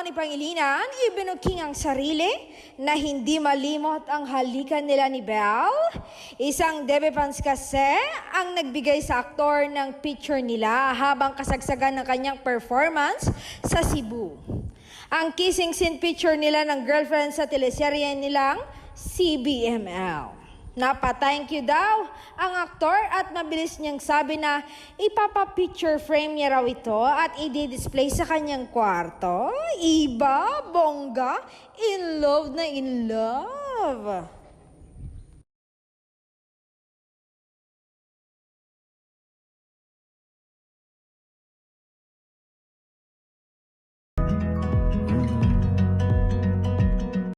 ni Pangilinan, ibinuking ang sarili na hindi malimot ang halikan nila ni Belle. Isang debutants kasi ang nagbigay sa aktor ng picture nila habang kasagsagan ng kanyang performance sa Cebu. Ang kissing scene picture nila ng girlfriend sa teleserye nilang CBML. Napa-thank you daw ang aktor at mabilis niyang sabi na ipapa-picture frame niya raw ito at i-display sa kanyang kwarto. Iba, bongga, in love na in love.